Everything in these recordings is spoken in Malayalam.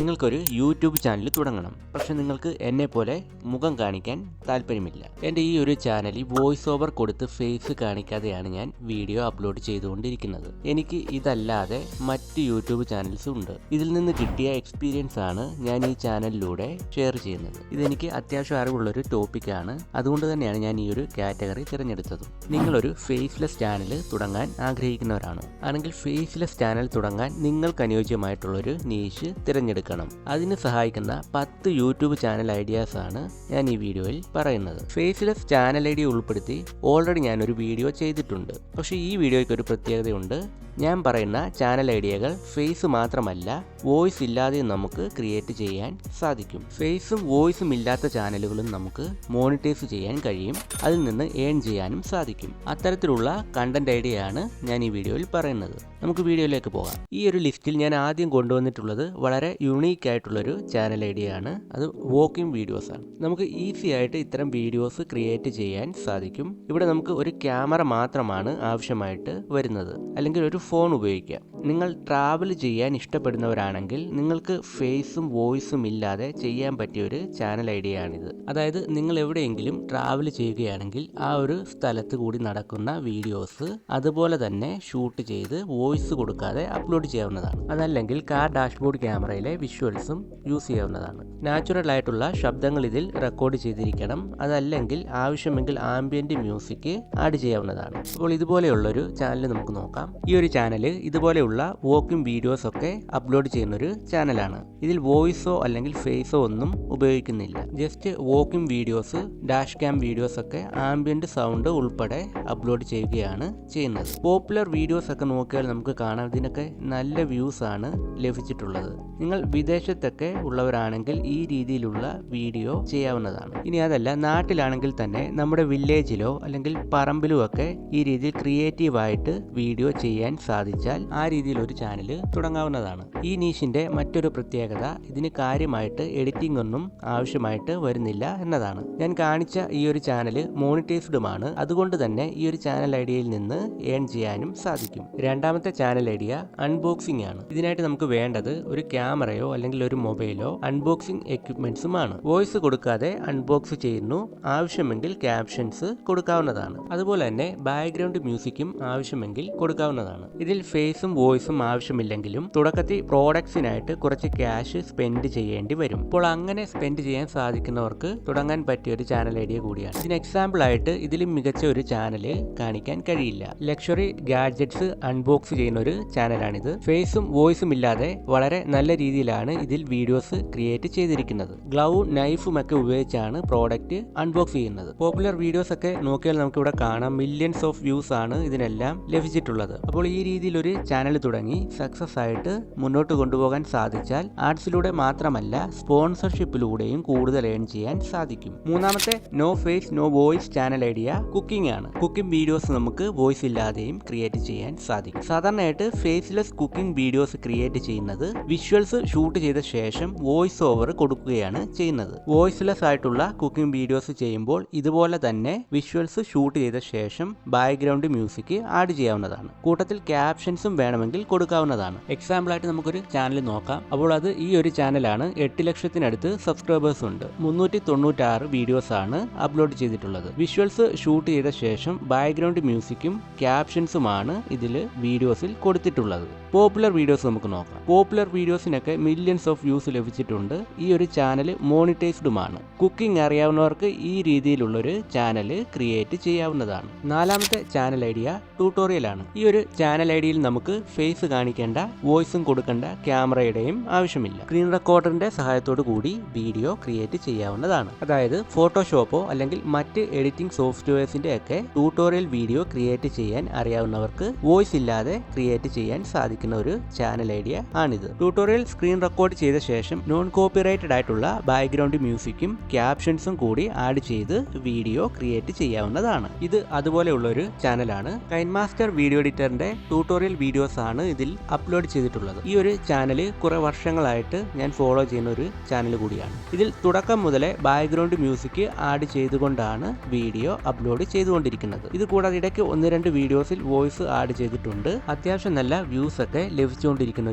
നിങ്ങൾക്കൊരു യൂട്യൂബ് ചാനൽ തുടങ്ങണം. പക്ഷെ നിങ്ങൾക്ക് എന്നെ പോലെ മുഖം കാണിക്കാൻ താല്പര്യമില്ല. എൻ്റെ ഈ ഒരു ചാനലിൽ വോയിസ് ഓവർ കൊടുത്ത് ഫേസ് കാണിക്കാതെയാണ് ഞാൻ വീഡിയോ അപ്ലോഡ് ചെയ്തുകൊണ്ടിരിക്കുന്നത്. എനിക്ക് ഇതല്ലാതെ മറ്റ് യൂട്യൂബ് ചാനൽസ് ഉണ്ട്. ഇതിൽ നിന്ന് കിട്ടിയ എക്സ്പീരിയൻസ് ആണ് ഞാൻ ഈ ചാനലിലൂടെ ഷെയർ ചെയ്യുന്നത്. ഇതെനിക്ക് അത്യാവശ്യം അറിവുള്ളൊരു ടോപ്പിക്കാണ്. അതുകൊണ്ട് തന്നെയാണ് ഞാൻ ഈ ഒരു കാറ്റഗറി തിരഞ്ഞെടുത്തത്. നിങ്ങളൊരു ഫേസ്ലെസ് ചാനൽ തുടങ്ങാൻ ആഗ്രഹിക്കുന്നവരാണ് ആണെങ്കിൽ ഫേസ്ലെസ് ചാനൽ തുടങ്ങാൻ നിങ്ങൾക്ക് അനുയോജ്യമായിട്ടുള്ളൊരു നീഷ് തിരഞ്ഞെടുക്കണം. അതിന് സഹായിക്കുന്ന 10 യൂട്യൂബ് ചാനൽ ഐഡിയാസ് ആണ് ഞാൻ ഈ വീഡിയോയിൽ പറയുന്നത്. ഫേസ്ലെസ് ചാനൽ ഐഡിയ ഉൾപ്പെടുത്തി ഓൾറെഡി ഞാനൊരു വീഡിയോ ചെയ്തിട്ടുണ്ട്. പക്ഷേ ഈ വീഡിയോയ്ക്ക് ഒരു പ്രത്യേകതയുണ്ട്. ഞാൻ പറയുന്ന ചാനൽ ഐഡിയകൾ ഫേസ് മാത്രമല്ല വോയിസ് ഇല്ലാതെ നമുക്ക് ക്രിയേറ്റ് ചെയ്യാൻ സാധിക്കും. ഫേസും വോയിസും ഇല്ലാത്ത ചാനലുകളും നമുക്ക് മോണിറ്റൈസ് ചെയ്യാൻ കഴിയും. അതിൽ നിന്ന് ഏൺ ചെയ്യാനും സാധിക്കും. അത്തരത്തിലുള്ള കണ്ടന്റ് ഐഡിയയാണ് ഞാൻ ഈ വീഡിയോയിൽ പറയുന്നത്. നമുക്ക് വീഡിയോയിലേക്ക് പോകാം. ഈ ഒരു ലിസ്റ്റിൽ ഞാൻ ആദ്യം കൊണ്ടുവന്നിട്ടുള്ളത് വളരെ യുണീക്ക് ആയിട്ടുള്ളൊരു ചാനൽ ഐഡിയ ആണ്. അത് വോക്കിംഗ് വീഡിയോസ് ആണ്. നമുക്ക് ഈസി ആയിട്ട് ഇത്തരം വീഡിയോസ് ക്രിയേറ്റ് ചെയ്യാൻ സാധിക്കും. ഇവിടെ നമുക്ക് ഒരു ക്യാമറ മാത്രമാണ് ആവശ്യമായിട്ട് വരുന്നത്, അല്ലെങ്കിൽ ഒരു ഫോൺ ഉപയോഗിക്കാം. നിങ്ങൾ ട്രാവൽ ചെയ്യാൻ ഇഷ്ടപ്പെടുന്നവരാണെങ്കിൽ നിങ്ങൾക്ക് ഫേസും വോയിസും ഇല്ലാതെ ചെയ്യാൻ പറ്റിയ ഒരു ചാനൽ ഐഡിയ ആണിത്. അതായത് നിങ്ങൾ എവിടെയെങ്കിലും ട്രാവൽ ചെയ്യുകയാണെങ്കിൽ ആ ഒരു സ്ഥലത്ത് കൂടി നടക്കുന്ന വീഡിയോസ് അതുപോലെ തന്നെ ഷൂട്ട് ചെയ്ത് വോയിസ് കൊടുക്കാതെ അപ്ലോഡ് ചെയ്യാവുന്നതാണ്. അതല്ലെങ്കിൽ കാർ ഡാഷ്ബോർഡ് ക്യാമറയിലെ വിഷ്വൽസും യൂസ് ചെയ്യാവുന്നതാണ്. നാച്ചുറൽ ആയിട്ടുള്ള ശബ്ദങ്ങൾ ഇതിൽ റെക്കോർഡ് ചെയ്തിരിക്കണം. അതല്ലെങ്കിൽ ആവശ്യമെങ്കിൽ ആംബിയന്റ് മ്യൂസിക് ആഡ് ചെയ്യാവുന്നതാണ്. അപ്പോൾ ഇതുപോലെയുള്ളൊരു ചാനൽ നമുക്ക് നോക്കാം. ഈ ഒരു ചാനൽ ഇതുപോലെയുള്ള വോക്കിംഗ് വീഡിയോസ് ഒക്കെ അപ്ലോഡ് ചെയ്യുന്ന ഒരു ചാനലാണ്. ഇതിൽ വോയിസോ അല്ലെങ്കിൽ ഫേസോ ഒന്നും ഉപയോഗിക്കുന്നില്ല. Just walking videos, dash cam videos ഒക്കെ ആംബിയന്റ് സൗണ്ട് ഉൾപ്പെടെ അപ്ലോഡ് ചെയ്യുകയാണ് ചെയ്യുന്നത്. പോപ്പുലർ വീഡിയോസ് ഒക്കെ നോക്കിയാൽ നമുക്ക് കാണാം ഇതിനൊക്കെ നല്ല വ്യൂസ് ആണ് ലഭിച്ചിട്ടുള്ളത്. നിങ്ങൾ വിദേശത്തൊക്കെ ഉള്ളവരാണെങ്കിൽ ഈ രീതിയിലുള്ള വീഡിയോ ചെയ്യാവുന്നതാണ്. ഇനി അതല്ല, നാട്ടിലാണെങ്കിൽ തന്നെ നമ്മുടെ വില്ലേജിലോ അല്ലെങ്കിൽ പറമ്പിലോ ഒക്കെ ഈ രീതിയിൽ ക്രിയേറ്റീവായിട്ട് വീഡിയോ ചെയ്യാൻ സാധിച്ചാൽ ആ രീതിയിൽ ഒരു ചാനൽ തുടങ്ങാവുന്നതാണ്. ഈ നീഷിന്റെ മറ്റൊരു പ്രത്യേകത ഇതിന് കാര്യമായിട്ട് എഡിറ്റിംഗ് ഒന്നും ആവശ്യമായിട്ട് വരുന്നില്ല എന്നതാണ്. ഞാൻ കാണിച്ച ഈ ഒരു ചാനൽ മോണിറ്റൈസ്ഡുമാണ്. അതുകൊണ്ട് തന്നെ ഈ ഒരു ചാനൽ ഐഡിയയിൽ നിന്ന് ഏൺ ചെയ്യാനും സാധിക്കും. രണ്ടാമത്തെ ചാനൽ ഐഡിയ അൺബോക്സിംഗ് ആണ്. ഇതിനായിട്ട് നമുക്ക് വേണ്ടത് ഒരു ക്യാമറയോ അല്ലെങ്കിൽ ഒരു മൊബൈലോ അൺബോക്സിംഗ് എക്യുപ്മെന്റ്സുമാണ്. വോയിസ് കൊടുക്കാതെ അൺബോക്സ് ചെയ്യുന്നു. ആവശ്യമെങ്കിൽ ക്യാപ്ഷൻസ് കൊടുക്കാവുന്നതാണ്. അതുപോലെ തന്നെ ബാക്ക്ഗ്രൗണ്ട് മ്യൂസിക്കും ആവശ്യമെങ്കിൽ കൊടുക്കാവുന്നതാണ്. ഇതിൽ ഫേസും വോയിസും ആവശ്യമില്ലെങ്കിലും തുടക്കത്തിൽ പ്രോഡക്ട്സിനായിട്ട് കുറച്ച് ക്യാഷ് സ്പെൻഡ് ചെയ്യേണ്ടി വരും. അപ്പോൾ അങ്ങനെ സ്പെൻഡ് ചെയ്യാൻ സാധിക്കുന്നവർക്ക് തുടങ്ങാൻ പറ്റിയ ഒരു ചാനൽ ഐഡിയ കൂടിയാണ്. ഇതിന് എക്സാമ്പിൾ ആയിട്ട് ഇതിലും മികച്ച ഒരു ചാനൽ കാണിക്കാൻ കഴിയില്ല. ലക്ഷറി ഗാഡ്ജറ്റ്സ് അൺബോക്സ് ചെയ്യുന്ന ഒരു ചാനലാണിത്. ഫേസും വോയിസും ഇല്ലാതെ വളരെ നല്ല രീതിയിലാണ് ഇതിൽ വീഡിയോസ് ക്രിയേറ്റ് ചെയ്തിരിക്കുന്നത്. ഗ്ലൗ നൈഫും ഒക്കെ ഉപയോഗിച്ചാണ് പ്രോഡക്റ്റ് അൺബോക്സ് ചെയ്യുന്നത്. പോപ്പുലർ വീഡിയോസ് ഒക്കെ നോക്കിയാൽ നമുക്ക് ഇവിടെ കാണാം മില്യൺസ് ഓഫ് വ്യൂസ് ആണ് ഇതിനെല്ലാം ലഭിച്ചിട്ടുള്ളത്. അപ്പോൾ ഈ രീതിയിൽ ഒരു ചാനൽ തുടങ്ങി സക്സസ് ആയിട്ട് മുന്നോട്ട് കൊണ്ടുപോകാൻ സാധിച്ചാൽ ആഡ്സിലൂടെ മാത്രമല്ല സ്പോൺസർഷിപ്പിലൂടെയും കൂടുതൽ ഏൺ ചെയ്യാൻ സാധിക്കും. മൂന്നാമത്തെ no face no voice channel idea cooking ആണ്. കുക്കിംഗ് വീഡിയോസ് നമുക്ക് വോയിസ് ഇല്ലാതെയും ക്രിയേറ്റ് ചെയ്യാൻ സാധിക്കും. സാധാരണയായിട്ട് ഫേസ്ലെസ് കുക്കിംഗ് വീഡിയോസ് ക്രിയേറ്റ് ചെയ്യുന്നത് വിഷ്വൽസ് ഷൂട്ട് ചെയ്ത ശേഷം വോയിസ് ഓവർ കൊടുക്കുകയാണ് ചെയ്യുന്നത്. വോയിസ്ലെസ് ആയിട്ടുള്ള കുക്കിംഗ് വീഡിയോസ് ചെയ്യുമ്പോൾ ഇതുപോലെ തന്നെ വിഷ്വൽസ് ഷൂട്ട് ചെയ്ത ശേഷം ബാക്ക്ഗ്രൗണ്ട് മ്യൂസിക് ആഡ് ചെയ്യാവുന്നതാണ്. കൂട്ടത്തിൽ ക്യാപ്ഷൻസും വേണമെങ്കിൽ കൊടുക്കാവുന്നതാണ്. എക്സാമ്പിൾ ആയിട്ട് നമുക്കൊരു ചാനൽ നോക്കാം. അപ്പോൾ അത് ഈ ഒരു ചാനലാണ്. 8 ലക്ഷത്തിനടുത്ത് സബ്സ്ക്രൈബേഴ്സ് ഉണ്ട്. 396 വീഡിയോസ് ആണ് അപ്ലോഡ് ചെയ്തിട്ടുള്ളത്. വിഷ്വൽസ് ഷൂട്ട് ചെയ്ത ശേഷം ബാക്ക്ഗ്രൗണ്ട് മ്യൂസിക്കും ക്യാപ്ഷൻസുമാണ് ഇതിൽ വീഡിയോസിൽ കൊടുത്തിട്ടുള്ളത്. പോപ്പുലർ വീഡിയോസ് നമുക്ക് നോക്കാം. പോപ്പുലർ വീഡിയോസിനൊക്കെ മില്യൺസ് ഓഫ് വ്യൂസ് ലഭിച്ചിട്ടുണ്ട്. ഈ ഒരു ചാനൽ മോണിറ്റൈസ്ഡുമാണ്. കുക്കിംഗ് അറിയാവുന്നവർക്ക് ഈ രീതിയിലുള്ളൊരു ചാനൽ ക്രിയേറ്റ് ചെയ്യാവുന്നതാണ്. നാലാമത്തെ ചാനൽ ഐഡിയ ട്യൂട്ടോറിയൽ ആണ്. ഈ ഒരു ചാനൽ ഐഡിയയിൽ നമുക്ക് ഫേസ് കാണിക്കേണ്ട, വോയിസും കൊടുക്കേണ്ട, ക്യാമറയുടെയും ആവശ്യമില്ല. സ്ക്രീൻ റെക്കോർഡറിന്റെ സഹായത്തോടു കൂടി വീഡിയോ ക്രിയേറ്റ് ചെയ്യാവുന്നതാണ്. അതായത് ഫോട്ടോഷോപ്പോ അല്ലെങ്കിൽ മറ്റ് എഡിറ്റിംഗ് സോഫ്റ്റ്വെയർസിന്റെ ഒക്കെ ട്യൂട്ടോറിയൽ വീഡിയോ ക്രിയേറ്റ് ചെയ്യാൻ അറിയാവുന്നവർക്ക് വോയിസ് ഇല്ലാതെ ക്രിയേറ്റ് ചെയ്യാൻ സാധിക്കുന്ന ഒരു ചാനൽ ഐഡിയ ആണിത്. ട്യൂട്ടോറിയൽ സ്ക്രീൻ റെക്കോർഡ് ചെയ്ത ശേഷം നോൺ കോപ്പിറൈറ്റഡ് ആയിട്ടുള്ള ബാക്ക്ഗ്രൗണ്ട് മ്യൂസിക്കും ക്യാപ്ഷൻസും കൂടി ആഡ് ചെയ്ത് വീഡിയോ ക്രിയേറ്റ് ചെയ്യാവുന്നതാണ്. ഇത് അതുപോലെയുള്ള ഒരു ചാനലാണ്. കൈൻമാസ്റ്റർ വീഡിയോ എഡിറ്ററിന്റെ ട്യൂട്ടോറിയൽ വീഡിയോസ് ആണ് ഇതിൽ അപ്ലോഡ് ചെയ്തിട്ടുള്ളത്. ഈ ഒരു ചാനൽ കുറെ വർഷങ്ങളായിട്ട് ഞാൻ ഫോളോ ചെയ്യുന്ന ഒരു ചാനൽ കൂടിയാണ്. ഇതിൽ തുടക്കം മുതലേ ബാക്ക്ഗ്രൗണ്ട് മ്യൂസിക് ആഡ് ചെയ്തുകൊണ്ടാണ് വീഡിയോ അപ്ലോഡ് ചെയ്തുകൊണ്ടിരിക്കുന്നത്. ഇത് കൂടാതെ ഇടയ്ക്ക് 1-2 വീഡിയോസിൽ വോയിസ് ആഡ് ചെയ്തിട്ടുണ്ട്. അത്യാവശ്യം നല്ല വ്യൂസ് ഒക്കെ ലഭിച്ചുകൊണ്ടിരിക്കുന്ന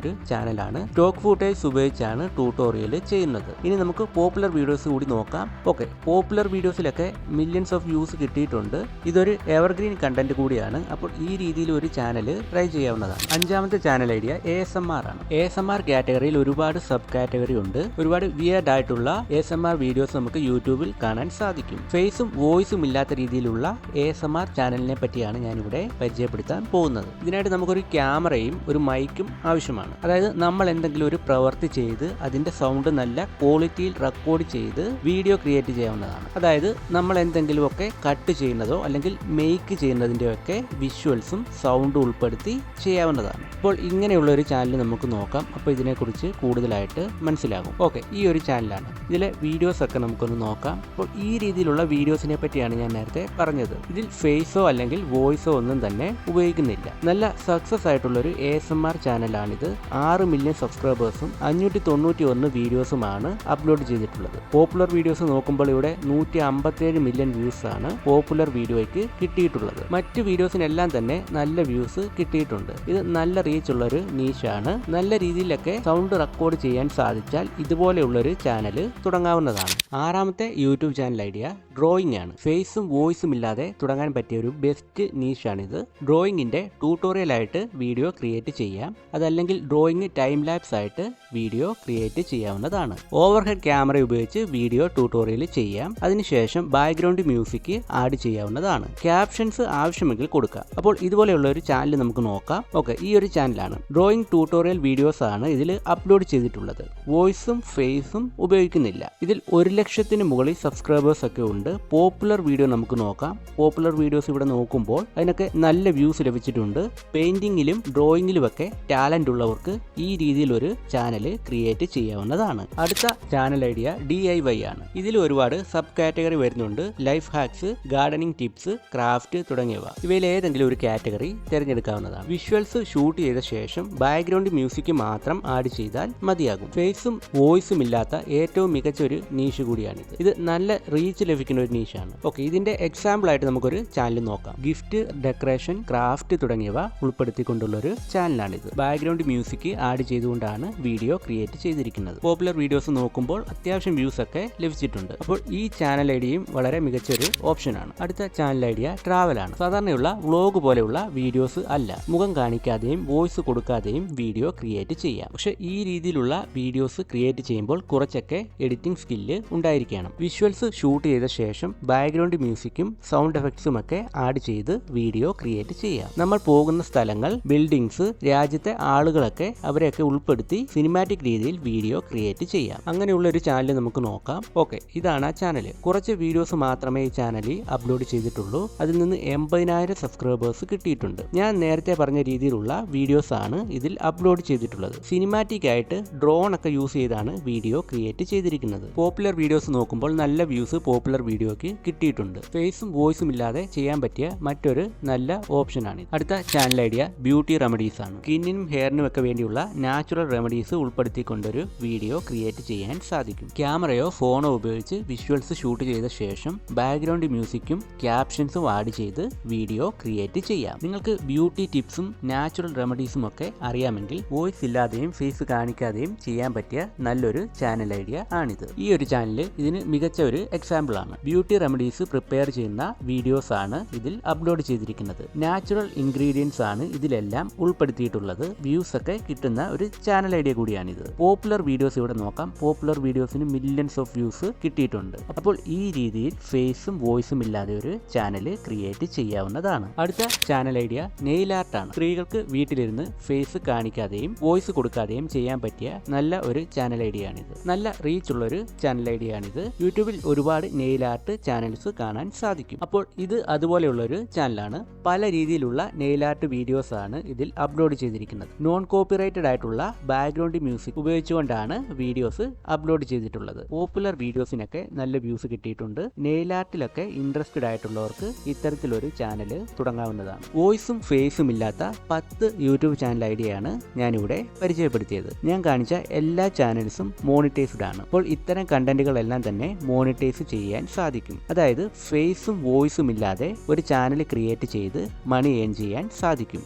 ഒരു ചാനലാണ്. സ്റ്റോക്ക് ഫുട്ടേജ് ഉപയോഗിച്ചാണ് ട്യൂട്ടോറിയൽ ചെയ്യുന്നത്. ഇനി നമുക്ക് പോപ്പുലർ വീഡിയോസ് കൂടി നോക്കാം. ഓക്കെ, പോപ്പുലർ വീഡിയോസിലൊക്കെ മില്യൺസ് ഓഫ് വ്യൂസ് കിട്ടിയിട്ടുണ്ട്. ഇതൊരു എവർഗ്രീൻ കണ്ടന്റ് കൂടിയാണ്. അപ്പോൾ ഈ രീതിയിൽ ഒരു ചാനൽ ട്രൈ ചെയ്യാവുന്നതാണ്. 5ാമത്തെ ചാനൽ ഐഡിയ ASMR ആണ്. ASMR കാറ്റഗറിയിൽ ഒരുപാട് സബ് കാറ്റഗറി ഉണ്ട്. ഒരുപാട് വിയർഡ് ആയിട്ടുള്ള ASMR വീഡിയോസ് നമുക്ക് യൂട്യൂബിൽ കാണാൻ സാധിക്കും. ഫേസും വോയിസും ഇല്ലാത്ത രീതിയിലുള്ള ASMR ചാനലിനെ പറ്റിയാണ് ഞാനിവിടെ പരിചയപ്പെടുത്താൻ പോകുന്നത്. ഇതിനായിട്ട് നമുക്കൊരു ക്യാമറയും ഒരു മൈക്കും ആവശ്യമാണ്. അതായത് നമ്മൾ എന്തെങ്കിലും ഒരു പ്രവൃത്തി ചെയ്ത് അതിന്റെ സൗണ്ട് നല്ല ക്വാളിറ്റിയിൽ റെക്കോർഡ് ചെയ്ത് വീഡിയോ ക്രിയേറ്റ് ചെയ്യാവുന്നതാണ്. അതായത് നമ്മൾ എന്തെങ്കിലുമൊക്കെ കട്ട് ചെയ്യുന്നതോ അല്ലെങ്കിൽ മേക്ക് ചെയ്യുന്നതിൻ്റെയോ ഒക്കെ വിഷ്വൽസും സൗണ്ടും ഉൾപ്പെടുത്തി ചെയ്യാവുന്നതാണ്. അപ്പോൾ ഇങ്ങനെയുള്ള ഒരു ചാനൽ നമുക്ക് നോക്കാം. അപ്പോൾ ഇതിനെക്കുറിച്ച് കൂടുതലായിട്ട് മനസ്സിലാകും. ഓക്കെ, ഈ ഒരു ചാനലാണ്. ഇതിലെ വീഡിയോസ് ഒക്കെ നമുക്കൊന്ന് നോക്കാം. അപ്പോൾ ഈ രീതിയിലുള്ള വീഡിയോസിനെ പറ്റിയാണ് ഞാൻ നേരത്തെ പറഞ്ഞത്. ഇതിൽ ഫേസോ അല്ലെങ്കിൽ വോയിസോ ഒന്നും തന്നെ ഉപയോഗിക്കുന്നില്ല. നല്ല സക്സസ് ആയിട്ടുള്ളൊരു ASMR ചാനലാണിത്. 6 മില്യൺ സബ്സ്ക്രൈബേഴ്സും 591 വീഡിയോസുമാണ് അപ്ലോഡ് ചെയ്തിട്ടുള്ളത്. പോപ്പുലർ വീഡിയോസ് നോക്കുമ്പോൾ ഇവിടെ 157 മില്യൺ വ്യൂസ് ആണ് പോപ്പുലർ വീഡിയോയ്ക്ക് കിട്ടിയിട്ടുള്ളത്. മറ്റു വീഡിയോസിനെല്ലാം തന്നെ നല്ല വ്യൂസ് കിട്ടിയിട്ടുണ്ട്. ഇത് നല്ല റീച്ച് ഉള്ളൊരു നീഷാണ്. നല്ല രീതിയിലൊക്കെ സൗണ്ട് റെക്കോർഡ് ചെയ്യാൻ സാധിച്ചാൽ ഇതുപോലെയുള്ളൊരു ചാനൽ തുടങ്ങാവുന്നതാണ്. 6ാമത്തെ യൂട്യൂബ് ചാനൽ ഐഡിയ ഡ്രോയിങ് ആണ്. ഫേസും വോയിസും ഇല്ലാതെ തുടങ്ങാൻ പറ്റിയ ഒരു ബെസ്റ്റ് നീഷാണിത്. ഡ്രോയിങ്ങിന്റെ ട്യൂട്ടോറിയൽ ആയിട്ട് വീഡിയോ ക്രിയേറ്റ് ചെയ്യാം. അതല്ലെങ്കിൽ ഡ്രോയിങ് ടൈം ലാപ്സ് ആയിട്ട് വീഡിയോ ക്രിയേറ്റ് ചെയ്യാവുന്നതാണ്. ഓവർഹെഡ് ക്യാമറ ഉപയോഗിച്ച് വീഡിയോ ട്യൂട്ടോറിയൽ ചെയ്യാം. അതിനുശേഷം ബാക്ക്ഗ്രൗണ്ട് മ്യൂസിക് ആഡ് ചെയ്യാവുന്നതാണ്. ക്യാപ്ഷൻസ് ആവശ്യമെങ്കിൽ കൊടുക്കാം. അപ്പോൾ ഇതുപോലെയുള്ള ഒരു ചാനൽ നമുക്ക് നോക്കാം. ഓക്കെ, ഈ ഒരു ചാനലാണ്. ഡ്രോയിങ് ട്യൂട്ടോറിയൽ വീഡിയോസ് ആണ് ഇതിൽ അപ്ലോഡ് ചെയ്തിട്ടുള്ളത്. വോയിസും ഫേസും ഉപയോഗിക്കുന്നില്ല. ഇതിൽ 1 ലക്ഷത്തിന് മുകളിൽ സബ്സ്ക്രൈബേഴ്സ് ഒക്കെ ഉണ്ട്. പോപ്പുലർ വീഡിയോ നമുക്ക് നോക്കാം. പോപ്പുലർ വീഡിയോസ് ഇവിടെ നോക്കുമ്പോൾ അതിനൊക്കെ നല്ല വ്യൂസ് ലഭിച്ചിട്ടുണ്ട്. പെയിന്റിങ്ങിലും ഡ്രോയിങ്ങിലും ഒക്കെ ടാലന്റ് ഉള്ളവർക്ക് ഈ രീതിയിൽ ഒരു ചാനൽ ക്രിയേറ്റ് ചെയ്യാവുന്നതാണ്. അടുത്ത ചാനൽ ഐഡിയ DIY ആണ്. ഇതിൽ ഒരുപാട് സബ് കാറ്റഗറി വരുന്നുണ്ട്. Life hacks, gardening tips, craft തുടങ്ങിയവ. ഇവയിൽ ഏതെങ്കിലും ഒരു കാറ്റഗറി തിരഞ്ഞെടുക്കാവുന്നതാണ്. വിഷ്വൽസ് ഷൂട്ട് ചെയ്ത ശേഷം ബാക്ക്ഗ്രൗണ്ട് മ്യൂസിക് മാത്രം ആഡ് ചെയ്താൽ മതിയാകും. ഫേസും വോയിസും ഇല്ലാത്ത ഏറ്റവും മികച്ച ഒരു നീഷ് കൂടിയാണിത്. ഇത് നല്ല റീച്ച് ലഭിക്കുന്ന ഒരു നീഷാണ്. ഓക്കെ, ഇതിന്റെ എക്സാമ്പിൾ ആയിട്ട് നമുക്കൊരു ചാനൽ നോക്കാം. ഗിഫ്റ്റ്, ഡെക്കറേഷൻ, ക്രാഫ്റ്റ് തുടങ്ങിയവ ഉൾപ്പെടുത്തിക്കൊണ്ടുള്ള ഒരു ചാനലാണിത്. ബാക്ക്ഗ്രൗണ്ട് മ്യൂസിക് ആഡ് ചെയ്തുകൊണ്ടാണ് വീഡിയോ ക്രിയേറ്റ് ചെയ്തിരിക്കുന്നത്. പോപ്പുലർ വീഡിയോസ് നോക്കുമ്പോൾ അത്യാവശ്യം വ്യൂസ് ഒക്കെ ലഭിച്ചിട്ടുണ്ട്. അപ്പോൾ ഈ ചാനൽ ഐഡിയയും വളരെ മികച്ചൊരു ഓപ്ഷനാണ്. അടുത്ത ചാനൽ ഐഡിയ ട്രാവൽ ആണ്. സാധാരണയുള്ള വ്ലോഗ് പോലെയുള്ള വീഡിയോസ് അല്ല. മുഖം കാണിക്കാതെയും വോയിസ് കൊടുക്കാതെയും വീഡിയോ ക്രിയേറ്റ് ചെയ്യാം. പക്ഷെ ഈ രീതിയിലുള്ള വീഡിയോസ് ക്രിയേറ്റ് ചെയ്യുമ്പോൾ കുറച്ചൊക്കെ എഡിറ്റിംഗ് സ്കില്ല് ഉണ്ടായിരിക്കണം. വിഷ്വൽസ് ഷൂട്ട് ചെയ്ത ശേഷം ബാക്ക്ഗ്രൗണ്ട് മ്യൂസിക്കും സൗണ്ട് എഫക്ട്സും ഒക്കെ ആഡ് ചെയ്ത് വീഡിയോ ക്രിയേറ്റ് ചെയ്യാം. നമ്മൾ പോകുന്ന സ്ഥലങ്ങൾ, ബിൽഡിങ്സ്, രാജ്യത്തെ ആളുകളൊക്കെ അവരെയൊക്കെ ഉൾപ്പെടുത്തി സിനിമാറ്റിക് രീതിയിൽ വീഡിയോ ക്രിയേറ്റ് ചെയ്യാം. അങ്ങനെയുള്ള ഒരു ചാനൽ നമുക്ക് നോക്കാം. ഓക്കെ, ഇതാണ് ആ ചാനൽ. കുറച്ച് വീഡിയോസ് മാത്രമേ ഈ ചാനലിൽ അപ്ലോഡ് ചെയ്തിട്ടുള്ളൂ. അതിൽ നിന്ന് 80,000 സബ്സ്ക്രൈബേഴ്സ് കിട്ടിയിട്ടുണ്ട്. ഞാൻ നേരത്തെ പറഞ്ഞ രീതിയിലുള്ള വീഡിയോസ് ആണ് ഇതിൽ അപ്ലോഡ് ചെയ്തിട്ടുള്ളത്. സിനിമാറ്റിക് ആയിട്ട് ഡ്രോൺ ഒക്കെ യൂസ് ചെയ്താണ് വീഡിയോ ക്രിയേറ്റ് ചെയ്തിരിക്കുന്നത്. പോപ്പുലർ വീഡിയോസ് നോക്കുമ്പോൾ നല്ല വ്യൂസ് പോപ്പുലർ വീഡിയോക്ക് കിട്ടിയിട്ടുണ്ട്. ഫേസും വോയിസും ഇല്ലാതെ ചെയ്യാൻ പറ്റിയ മറ്റൊരു നല്ല ഓപ്ഷനാണ്. അടുത്ത ചാനൽ ഐഡിയ ബ്യൂട്ടി റെമഡീസ് ആണ്. സ്കിന്നിനും ഹെയറിനും ഒക്കെ വേണ്ടിയുള്ള നാച്ചുറൽ റെമഡീസ് ഉൾപ്പെടുത്തിക്കൊണ്ടൊരു വീഡിയോ ക്രിയേറ്റ് ചെയ്യാൻ സാധിക്കും. ക്യാമറയോ ഫോണോ ഉപയോഗിച്ച് വിഷ്വൽസ് ഷൂട്ട് ചെയ്ത ശേഷം ബാക്ക്ഗ്രൗണ്ട് മ്യൂസിക്കും ക്യാപ്ഷൻസും ആഡ് ചെയ്ത് വീഡിയോ ക്രിയേറ്റ് ചെയ്യാം. നിങ്ങൾക്ക് ബ്യൂട്ടി ടിപ്സും നാച്ചുറൽ റെമഡീസും ഒക്കെ അറിയാമെങ്കിൽ വോയിസ് ഇല്ലാതെയും ഫേസ് കാണിക്കാതെയും ചെയ്യാൻ പറ്റിയ നല്ലൊരു ചാനൽ ഐഡിയ ആണിത്. ഈ ഒരു ചാനൽ ഇതിന് മികച്ച ഒരു എക്സാമ്പിൾ ആണ്. ബ്യൂട്ടി റെമഡീസ് പ്രിപ്പയർ ചെയ്യുന്ന വീഡിയോസ് ആണ് ഇതിൽ അപ്ലോഡ് ചെയ്തിരിക്കുന്നത്. നാച്ചുറൽ ഇൻഗ്രീഡിയൻസ് ആണ് ഇതിലെല്ലാം ഉൾപ്പെടുത്തിയിട്ടുള്ളത്. വ്യൂസ് ഒക്കെ കിട്ടുന്ന ഒരു ചാനൽ ഐഡിയ കൂടിയാണിത്. പോപ്പുലർ വീഡിയോസ് ഇവിടെ നോക്കാം. പോപ്പുലർ വീഡിയോസിന് മില്യൺസ് ഓഫ് വ്യൂസ് കിട്ടിയിട്ടുണ്ട്. അപ്പോൾ ഈ രീതിയിൽ ഫേസും വോയിസും ഇല്ലാതെ ഒരു ചാനൽ ക്രിയേറ്റ് ചെയ്യാവുന്നതാണ്. അടുത്ത ചാനൽ ഐഡിയ നെയിൽ ആർട്ട് ആണ്. സ്ത്രീകൾക്ക് വീട്ടിലിരുന്ന് ഫേസ് കാണിക്കാതെയും വോയിസ് കൊടുക്കാതെയും ചെയ്യാൻ പറ്റിയ നല്ല ഒരു ചാനൽ ഐഡിയ ആണിത്. നല്ല റീച്ച് ഉള്ള ഒരു ചാനൽ ഐഡിയ ആണിത്. യൂട്യൂബിൽ ഒരുപാട് നെയിൽ ആർട്ട് ചാനൽസ് കാണാൻ സാധിക്കും. അപ്പോൾ ഇത് അതുപോലെയുള്ള ഒരു ചാനലാണ്. പല രീതിയിലുള്ള നെയിൽ ആർട്ട് വീഡിയോസ് ആണ് ഇതിൽ അപ്ലോഡ് ചെയ്തിരിക്കുന്നത്. നോൺ കോപ്പിറൈറ്റഡ് ആയിട്ടുള്ള ബാക്ക്ഗ്രൗണ്ട് മ്യൂസിക് ഉപയോഗിച്ചുകൊണ്ടാണ് വീഡിയോസ് അപ്ലോഡ് ചെയ്തിട്ടുള്ളത്. പോപ്പുലർ വീഡിയോസിനൊക്കെ നല്ല വ്യൂസ് കിട്ടിയിട്ടുണ്ട്. നെയിൽ ആർട്ടിലൊക്കെ ഇൻട്രസ്റ്റഡ് ആയിട്ടുള്ളവർക്ക് ഇത്തരത്തിലൊരു ചാനൽ തുടങ്ങാവുന്നതാണ്. വോയിസും ഫേസും വോയിസും ഇല്ലാത്ത 10 യൂട്യൂബ് ചാനൽ ഐഡിയയാണ് ഞാനിവിടെ പരിചയപ്പെടുത്തിയത്. ഞാൻ കാണിച്ച എല്ലാ ചാനൽസും മോണിറ്റൈസ്ഡ് ആണ്. അപ്പോൾ ഇത്തരം കണ്ടന്റുകളെല്ലാം തന്നെ മോണിറ്റൈസ് ചെയ്യാൻ സാധിക്കും. അതായത് ഫേസും വോയിസും ഇല്ലാതെ ഒരു ചാനൽ ക്രിയേറ്റ് ചെയ്ത് മണി ഏൺ ചെയ്യാൻ സാധിക്കും.